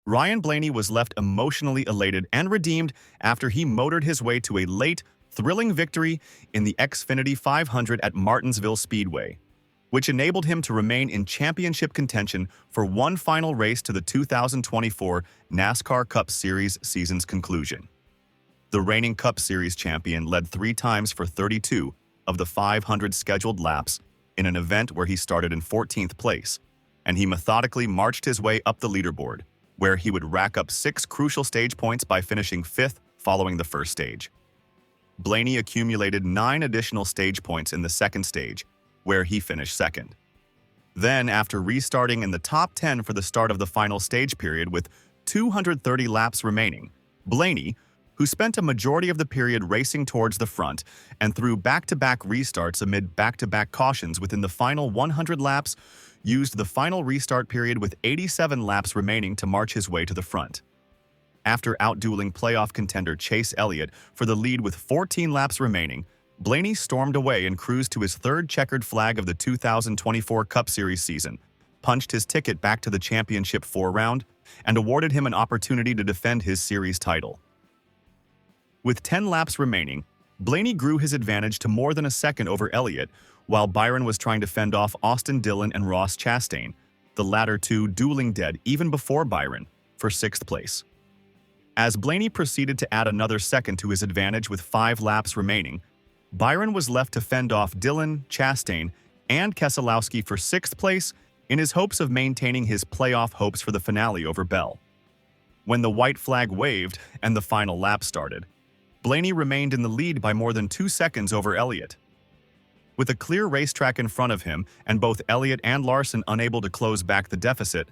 Ryan Blaney was left emotionally elated and redeemed after he motored his way to a late, thrilling victory in the Xfinity 500 at Martinsville Speedway, which enabled him to remain in championship contention for one final race to the 2024 NASCAR Cup Series season's conclusion. The reigning Cup Series champion led 3 times for 32 of the 500 scheduled laps in an event where he started in 14th place, and he methodically marched his way up the leaderboard, where he would rack up 6 crucial stage points by finishing 5th following the first stage. Blaney accumulated 9 additional stage points in the second stage, where he finished second. Then, after restarting in the top 10 for the start of the final stage period with 230 laps remaining, Blaney, who spent a majority of the period racing towards the front and threw back-to-back restarts amid back-to-back cautions within the final 100 laps, used the final restart period with 87 laps remaining to march his way to the front. After outdueling playoff contender Chase Elliott for the lead with 14 laps remaining, Blaney stormed away and cruised to his third checkered flag of the 2024 Cup Series season, punched his ticket back to the championship 4 round, and awarded him an opportunity to defend his series title. With 10 laps remaining, Blaney grew his advantage to more than a second over Elliott, while Byron was trying to fend off Austin Dillon and Ross Chastain, the latter 2 dueling dead even before Byron, for 6th place. As Blaney proceeded to add another second to his advantage with 5 laps remaining, Byron was left to fend off Dillon, Chastain, and Keselowski for 6th place in his hopes of maintaining his playoff hopes for the finale over Bell. When the white flag waved and the final lap started, Blaney remained in the lead by more than 2 seconds over Elliott. With a clear racetrack in front of him and both Elliott and Larson unable to close back the deficit,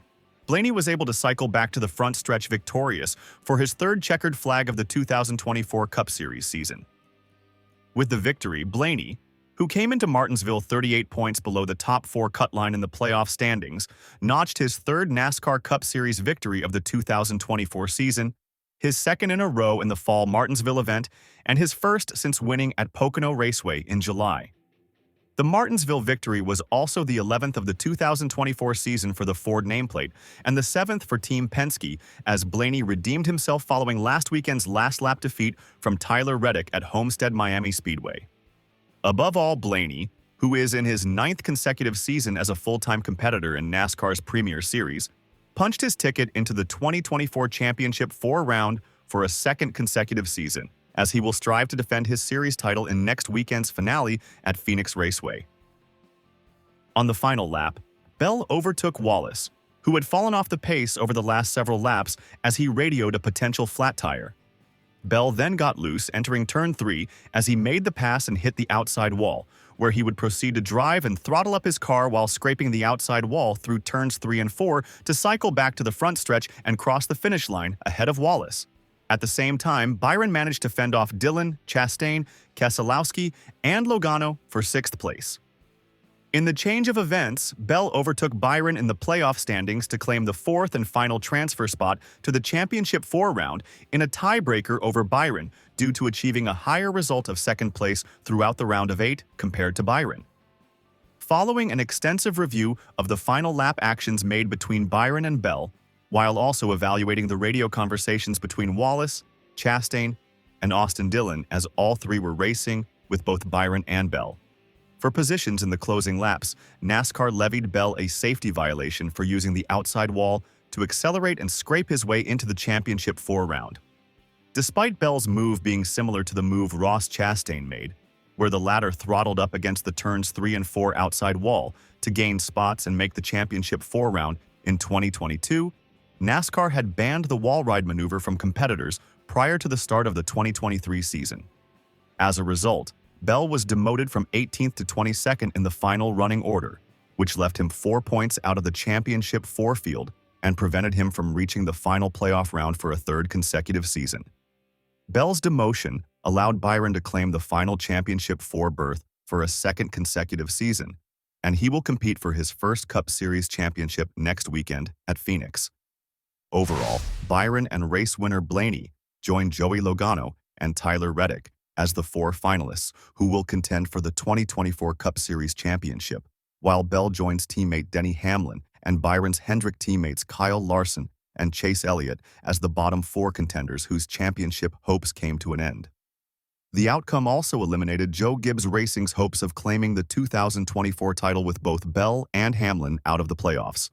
Blaney was able to cycle back to the front stretch victorious for his 3rd checkered flag of the 2024 Cup Series season. With the victory, Blaney, who came into Martinsville 38 points below the top 4 cut line in the playoff standings, notched his 3rd NASCAR Cup Series victory of the 2024 season, his 2nd in a row in the fall Martinsville event, and his 1st since winning at Pocono Raceway in July. The Martinsville victory was also the 11th of the 2024 season for the Ford nameplate and the 7th for Team Penske, as Blaney redeemed himself following last weekend's last lap defeat from Tyler Reddick at Homestead Miami Speedway. Above all, Blaney, who is in his 9th consecutive season as a full-time competitor in NASCAR's Premier Series, punched his ticket into the 2024 championship 4 round for a 2nd consecutive season, as he will strive to defend his series title in next weekend's finale at Phoenix Raceway. On the final lap, Bell overtook Wallace, who had fallen off the pace over the last several laps as he radioed a potential flat tire. Bell then got loose entering turn 3 as he made the pass and hit the outside wall, where he would proceed to drive and throttle up his car while scraping the outside wall through turns 3 and 4 to cycle back to the front stretch and cross the finish line ahead of Wallace. At the same time, Byron managed to fend off Dillon, Chastain, Keselowski, and Logano for 6th place. In the change of events, Bell overtook Byron in the playoff standings to claim the 4th and final transfer spot to the championship 4 round in a tiebreaker over Byron due to achieving a higher result of 2nd place throughout the round of 8 compared to Byron. Following an extensive review of the final lap actions made between Byron and Bell, while also evaluating the radio conversations between Wallace, Chastain, and Austin Dillon as all 3 were racing with both Byron and Bell. For positions in the closing laps, NASCAR levied Bell a safety violation for using the outside wall to accelerate and scrape his way into the championship 4 round. Despite Bell's move being similar to the move Ross Chastain made, where the latter throttled up against the turns 3 and 4 outside wall to gain spots and make the championship 4 round in 2022, NASCAR had banned the wall ride maneuver from competitors prior to the start of the 2023 season. As a result, Bell was demoted from 18th to 22nd in the final running order, which left him 4 points out of the championship 4 field and prevented him from reaching the final playoff round for a 3rd consecutive season. Bell's demotion allowed Byron to claim the final championship 4 berth for a 2nd consecutive season, and he will compete for his 1st Cup Series championship next weekend at Phoenix. Overall, Byron and race winner Blaney joined Joey Logano and Tyler Reddick as the 4 finalists who will contend for the 2024 Cup Series championship, while Bell joins teammate Denny Hamlin and Byron's Hendrick teammates Kyle Larson and Chase Elliott as the bottom four contenders whose championship hopes came to an end. The outcome also eliminated Joe Gibbs Racing's hopes of claiming the 2024 title with both Bell and Hamlin out of the playoffs.